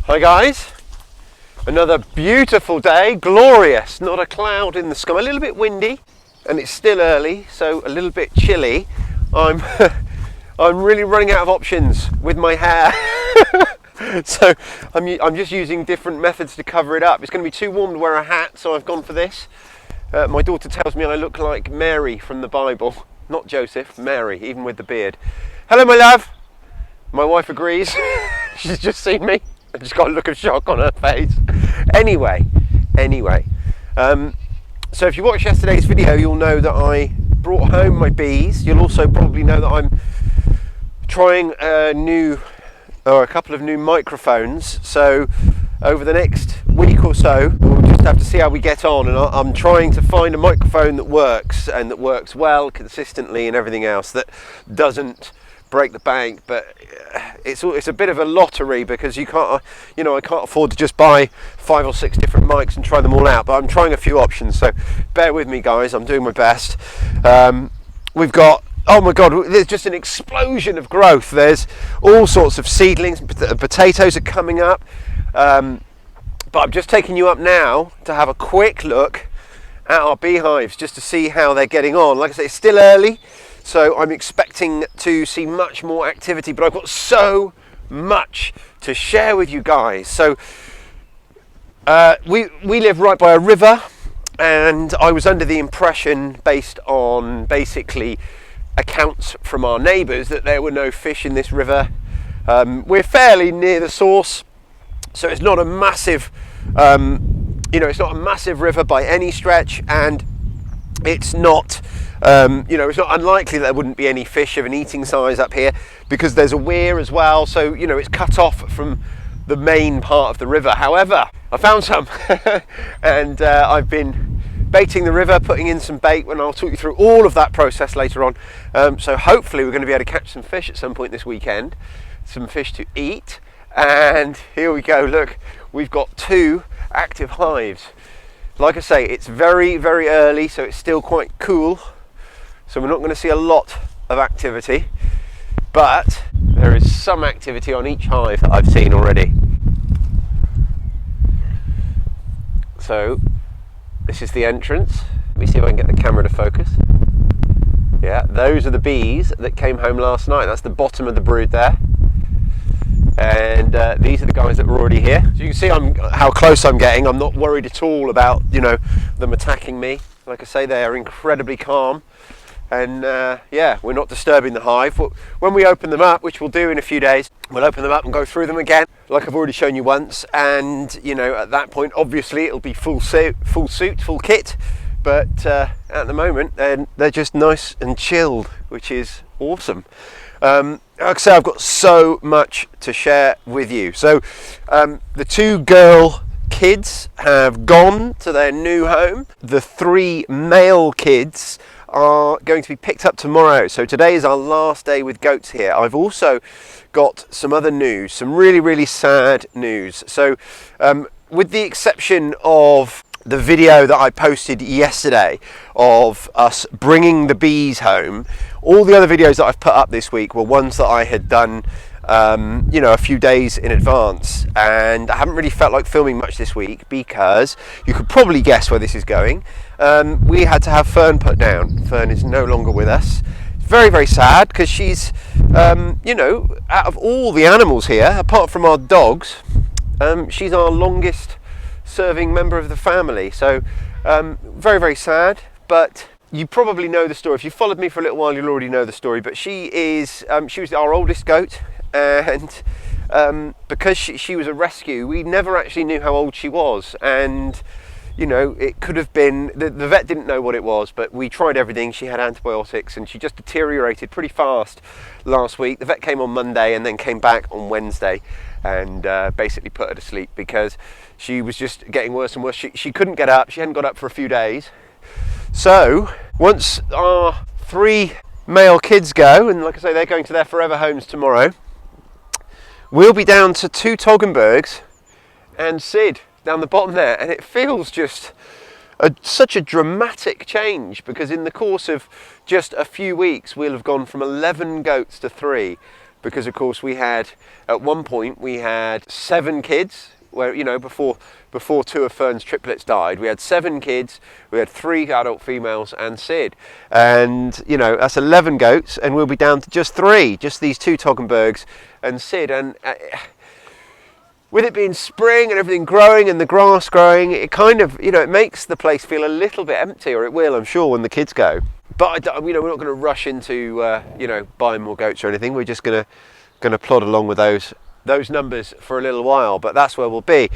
Hi guys, another beautiful day, glorious, not a cloud in the sky, a little bit windy and it's still early, so a little bit chilly. I'm really running out of options with my hair. So I'm just using different methods to cover it up. It's going to be too warm to wear a hat, so I've gone for this. My daughter tells me I look like Mary from the Bible, not Joseph, Mary, even with the beard. Hello my love. My wife agrees. She's just seen me. I've just got a look of shock on her face. Anyway. So if you watched yesterday's video, you'll know that I brought home my bees. You'll also probably know that I'm trying a couple of new microphones. So over the next week or so, we'll just have to see how we get on. And I'm trying to find a microphone that works and that works well, consistently, and everything else that doesn't break the bank. But it's a bit of a lottery because I can't afford to just buy 5 or 6 different mics and try them all out, but I'm trying a few options, so bear with me guys, I'm doing my best. We've got, oh my god, there's just an explosion of growth. There's all sorts of seedlings, potatoes are coming up, but I'm just taking you up now to have a quick look at our beehives just to see how they're getting on. Like I say, it's still early, so I'm expecting to see much more activity, but I've got so much to share with you guys. So we live right by a river, and I was under the impression, based on basically accounts from our neighbours, that there were no fish in this river. We're fairly near the source, so it's not a massive, it's not a massive river by any stretch, and it's not. It's not unlikely that there wouldn't be any fish of an eating size up here because there's a weir as well, so it's cut off from the main part of the river. However, I found some and I've been baiting the river, putting in some bait, and I'll talk you through all of that process later on. So hopefully we're going to be able to catch some fish at some point this weekend, some fish to eat. And here we go, look, we've got 2 active hives. Like I say, it's very, very early, so it's still quite cool. So we're not going to see a lot of activity, but there is some activity on each hive that I've seen already. So this is the entrance. Let me see if I can get the camera to focus. Yeah, those are the bees that came home last night. That's the bottom of the brood there. And these are the guys that were already here. So you can see how close I'm getting. I'm not worried at all about them attacking me. Like I say, they are incredibly calm. And we're not disturbing the hive. When we open them up, which we'll do in a few days, we'll open them up and go through them again, like I've already shown you once. And at that point, obviously, it'll be full suit, full kit. But at the moment, they're just nice and chilled, which is awesome. Like I say, I've got so much to share with you. So the 2 girl kids have gone to their new home. The 3 male kids are going to be picked up tomorrow. So today is our last day with goats here. I've also got some other news, some really, really sad news. So with the exception of the video that I posted yesterday of us bringing the bees home, all the other videos that I've put up this week were ones that I had done a few days in advance, and I haven't really felt like filming much this week because you could probably guess where this is going. We had to have Fern put down. Fern is no longer with us. It's very, very sad because she's out of all the animals here, apart from our dogs, she's our longest serving member of the family. So very, very sad. But you probably know the story. If you followed me for a little while, you'll already know the story. But she was our oldest goat, and because she was a rescue, we never actually knew how old she was. And it could have been, the vet didn't know what it was, but we tried everything. She had antibiotics and she just deteriorated pretty fast last week. The vet came on Monday and then came back on Wednesday and basically put her to sleep because she was just getting worse and worse. She couldn't get up. She hadn't got up for a few days. So once our 3 male kids go, and like I say, they're going to their forever homes tomorrow, we'll be down to 2 Toggenburgs and Sid down the bottom there, and it feels just such a dramatic change because in the course of just a few weeks we'll have gone from 11 goats to 3. because of course we had, at one point, we had 7 kids, where, you know, before 2 of Fern's triplets died, we had 7 kids, we had 3 adult females and Sid. And, you know, that's 11 goats, and we'll be down to just 3, just these 2 Toggenburgs and Sid. And with it being spring and everything growing and the grass growing, it kind of, you know, it makes the place feel a little bit empty, or it will, I'm sure, when the kids go. But, you know, we're not going to rush into, you know, buying more goats or anything. We're just going to plod along with those numbers for a little while, but that's where we'll be.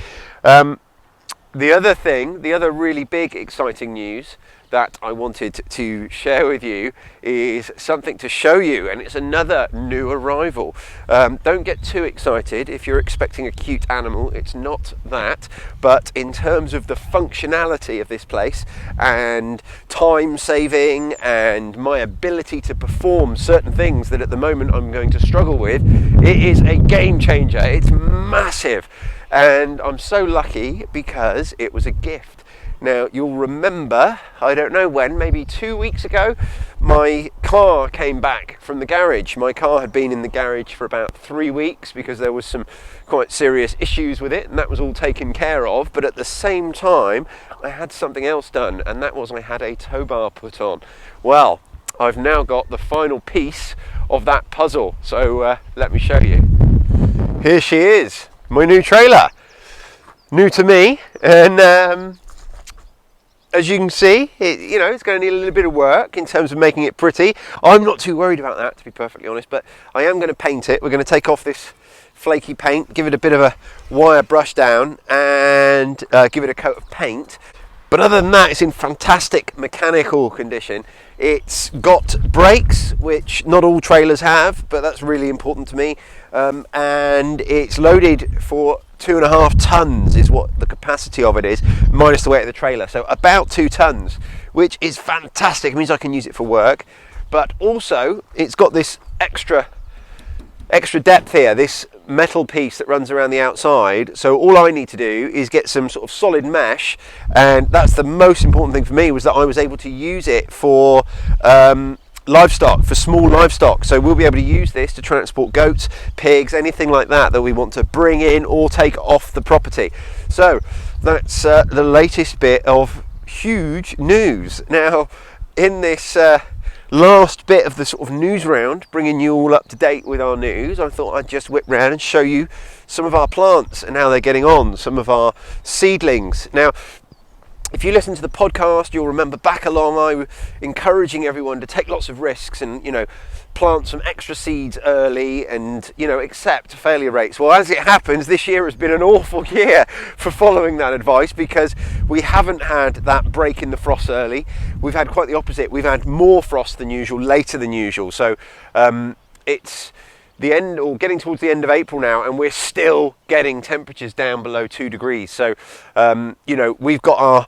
The other really big exciting news that I wanted to share with you is something to show you, and it's another new arrival. Don't get too excited if you're expecting a cute animal, it's not that, but in terms of the functionality of this place and time saving and my ability to perform certain things that at the moment I'm going to struggle with, it is a game changer. It's massive, and I'm so lucky because it was a gift. Now, you'll remember, I don't know when, maybe 2 weeks ago, my car came back from the garage. My car had been in the garage for about 3 weeks because there was some quite serious issues with it, and that was all taken care of. But at the same time, I had something else done, and that was I had a tow bar put on. Well, I've now got the final piece of that puzzle, so let me show you. Here she is, my new trailer. New to me, and as you can see, it's going to need a little bit of work in terms of making it pretty. I'm not too worried about that, to be perfectly honest, but I am going to paint it. We're going to take off this flaky paint, give it a bit of a wire brush down, and give it a coat of paint. But other than that, it's in fantastic mechanical condition. It's got brakes, which not all trailers have, but that's really important to me. And it's loaded for 2.5 tons is what the capacity of it is, minus the weight of the trailer. So about 2 tons, which is fantastic. It means I can use it for work. But also, it's got this extra depth here, this metal piece that runs around the outside. So all I need to do is get some sort of solid mesh, and that's the most important thing for me, was that I was able to use it for livestock, for small livestock. So we'll be able to use this to transport goats, pigs, anything like that we want to bring in or take off the property. So that's the latest bit of huge news. Now, in this last bit of the sort of news round, bringing you all up to date with our news, I thought I'd just whip round and show you some of our plants and how they're getting on, some of our seedlings. Now, if you listen to the podcast, you'll remember back along I was encouraging everyone to take lots of risks and, plant some extra seeds early and, accept failure rates. Well, as it happens, this year has been an awful year for following that advice, because we haven't had that break in the frost early. We've had quite the opposite. We've had more frost than usual, later than usual. So it's the end, or getting towards the end of April now, and we're still getting temperatures down below 2 degrees. So we've got our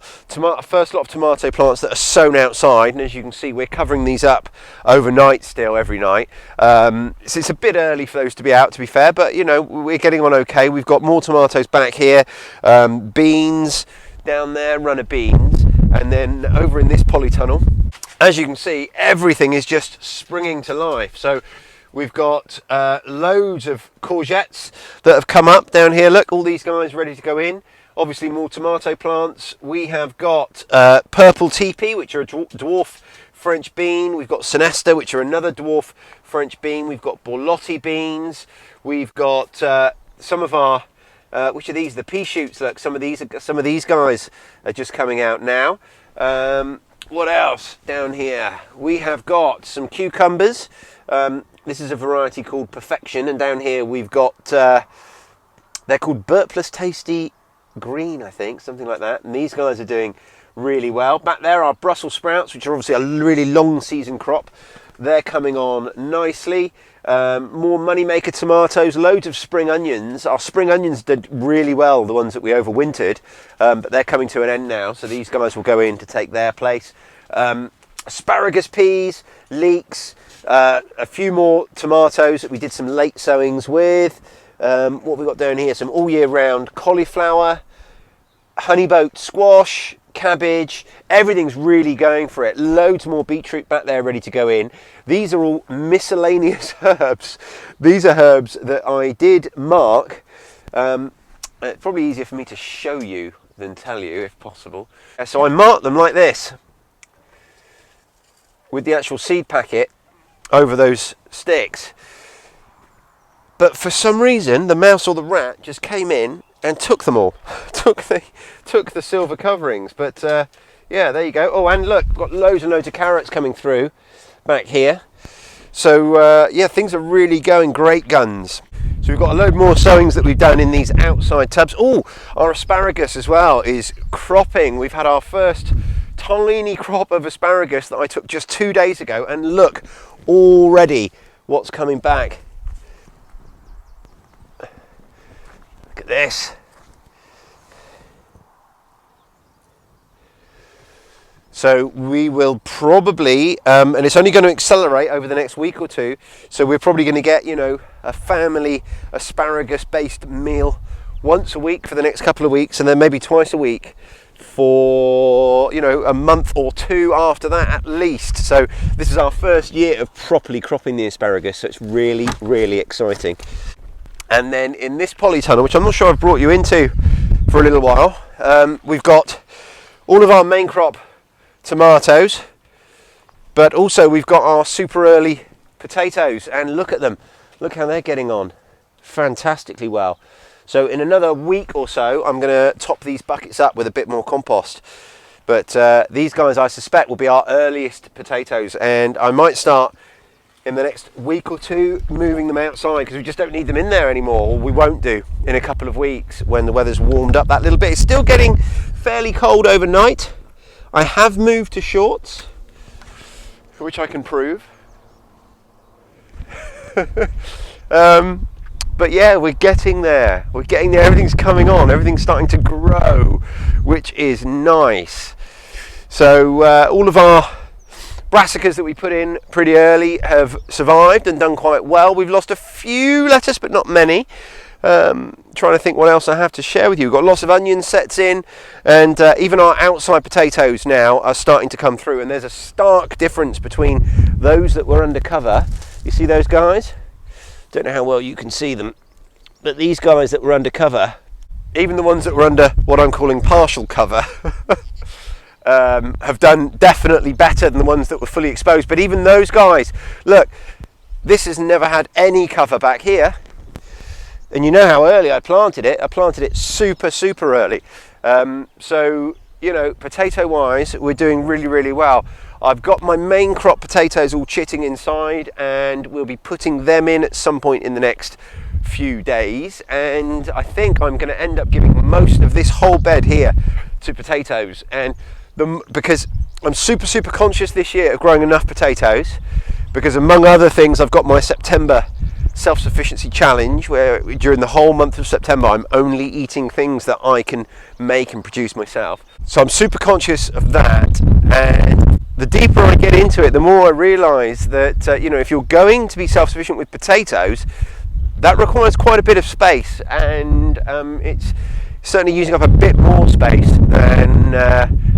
first lot of tomato plants that are sown outside, and as you can see, we're covering these up overnight still, every night. So it's a bit early for those to be out, to be fair, but we're getting on okay. We've got more tomatoes back here, beans down there, runner beans, and then over in this polytunnel, as you can see, everything is just springing to life. So we've got loads of courgettes that have come up down here. Look, all these guys ready to go in. Obviously more tomato plants. We have got purple teepee, which are a dwarf French bean. We've got Sinesta, which are another dwarf French bean. We've got borlotti beans. We've got some of our, which are these? The pea shoots. Look, some of these guys are just coming out now. What else down here? We have got some cucumbers. This is a variety called Perfection, and down here we've got, they're called Burpless Tasty Green, I think, something like that, and these guys are doing really well. Back there are Brussels sprouts, which are obviously a really long season crop. They're coming on nicely. More moneymaker tomatoes, loads of spring onions. Our spring onions did really well, the ones that we overwintered, but they're coming to an end now, so these guys will go in to take their place. Asparagus peas, leeks, a few more tomatoes that we did some late sowings with. What have we got down here? Some all year round cauliflower, honeyboat squash, cabbage, everything's really going for it. Loads more beetroot back there ready to go in. These are all miscellaneous herbs. These are herbs that I did mark. It's probably easier for me to show you than tell you if possible. So I marked them like this with the actual seed packet over those sticks. But for some reason the mouse or the rat just came in and took them all. took the silver coverings. But yeah, there you go. Oh, and look, got loads and loads of carrots coming through back here. So yeah, things are really going great guns. So we've got a load more sowings that we've done in these outside tubs. Oh, our asparagus as well is cropping. We've had our first tiny crop of asparagus that I took just 2 days ago, and look already what's coming back. Look at this. So we will probably, and it's only going to accelerate over the next week or two, so we're probably going to get, you know, a family asparagus-based meal once a week for the next couple of weeks, and then maybe twice a week for, you know, a month or two after that at least. So this is our first year of properly cropping the asparagus, so it's really, really exciting. And then in this polytunnel, which I'm not sure I've brought you into for a little while, we've got all of our main crop tomatoes, but also we've got our super early potatoes, and look at them. Look how they're getting on fantastically well. So in another week or so I'm going to top these buckets up with a bit more compost, but these guys I suspect will be our earliest potatoes, and I might start in the next week or two moving them outside because we just don't need them in there anymore, or we won't do in a couple of weeks when the weather's warmed up that little bit. It's still getting fairly cold overnight. I have moved to shorts, for which I can prove. But yeah, we're getting there. We're getting there. Everything's coming on. Everything's starting to grow, which is nice. So all of our brassicas that we put in pretty early have survived and done quite well. We've lost a few lettuce, but not many. Trying to think what else I have to share with you. We've got lots of onion sets in, and even our outside potatoes now are starting to come through, and there's a stark difference between those that were under cover. You see those guys? Don't know how well you can see them, but these guys that were under cover, even the ones that were under what I'm calling partial cover, have done definitely better than the ones that were fully exposed. But even those guys, look, this has never had any cover back here. And you know how early I planted it. I planted it super early. So, you know, potato wise, we're doing really, really well. I've got my main crop potatoes all chitting inside, and we'll be putting them in at some point in the next few days. And I think I'm going to end up giving most of this whole bed here to potatoes. And because I'm super conscious this year of growing enough potatoes, because among other things, I've got my September self-sufficiency challenge where during the whole month of September I'm only eating things that I can make and produce myself. So I'm super conscious of that, and the deeper I get into it, the more I realise that you know, if you're going to be self-sufficient with potatoes, that requires quite a bit of space, and it's certainly using up a bit more space than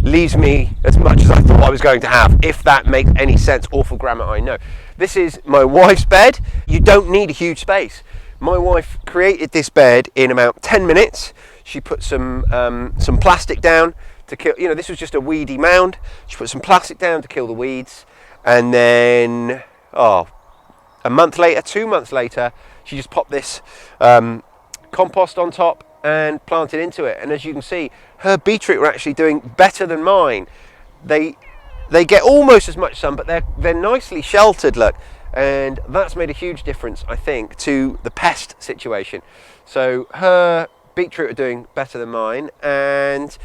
leaves me as much as I thought I was going to have, if that makes any sense. Awful grammar, I know. This is my wife's bed. You don't need a huge space. My wife created this bed in about 10 minutes. She put some plastic down to kill, you know, this was just a weedy mound. She put some plastic down to kill the weeds, and then a month later, 2 months later, she just popped this compost on top and planted into it. And as you can see, her beetroot were actually doing better than mine. They get almost as much sun, but they're nicely sheltered, look, and that's made a huge difference, I think, to the pest situation. So her beetroot are doing better than mine, and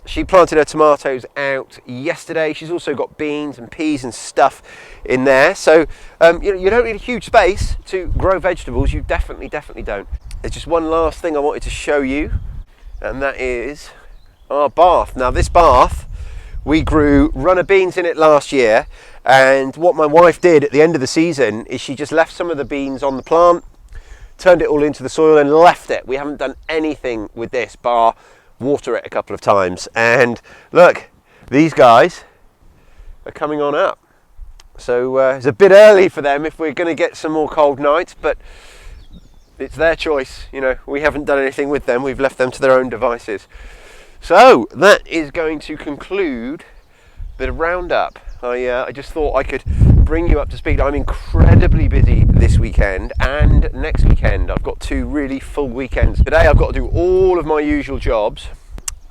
she planted her tomatoes out yesterday. She's also got beans and peas and stuff in there. So you know, you don't need a huge space to grow vegetables. You definitely don't. There's just one last thing I wanted to show you, and that is our bath. Now this bath, we grew runner beans in it last year, and what my wife did at the end of the season is she just left some of the beans on the plant, turned it all into the soil and left it. We haven't done anything with this bar water it a couple of times. And look, these guys are coming on up. So it's a bit early for them if we're going to get some more cold nights, but it's their choice. You know, we haven't done anything with them. We've left them to their own devices. So that is going to conclude the roundup. I just thought I could bring you up to speed. I'm incredibly busy this weekend and next weekend. I've got 2 really full weekends. Today I've got to do all of my usual jobs.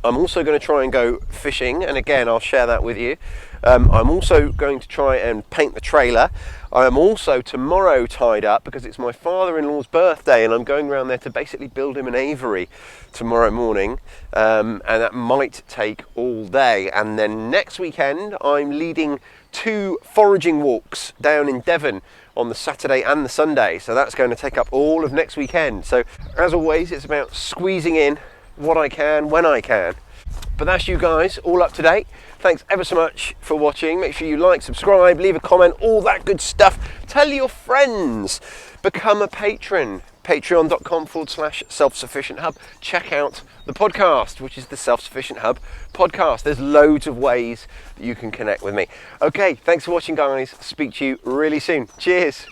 I'm also going to try and go fishing, and again I'll share that with you. I'm also going to try and paint the trailer. I am also tomorrow tied up because it's my father-in-law's birthday, and I'm going around there to basically build him an aviary tomorrow morning, and that might take all day. And then next weekend I'm leading 2 foraging walks down in Devon on the Saturday and the Sunday, so that's going to take up all of next weekend. So as always, it's about squeezing in what I can when I can. But that's you guys all up to date. Thanks ever so much for watching. Make sure you like, subscribe, leave a comment, all that good stuff. Tell your friends. Become a patron. Patreon.com/Self-Sufficient Hub. Check out the podcast, which is the Self-Sufficient Hub podcast. There's loads of ways that you can connect with me. Okay, thanks for watching, guys. Speak to you really soon. Cheers.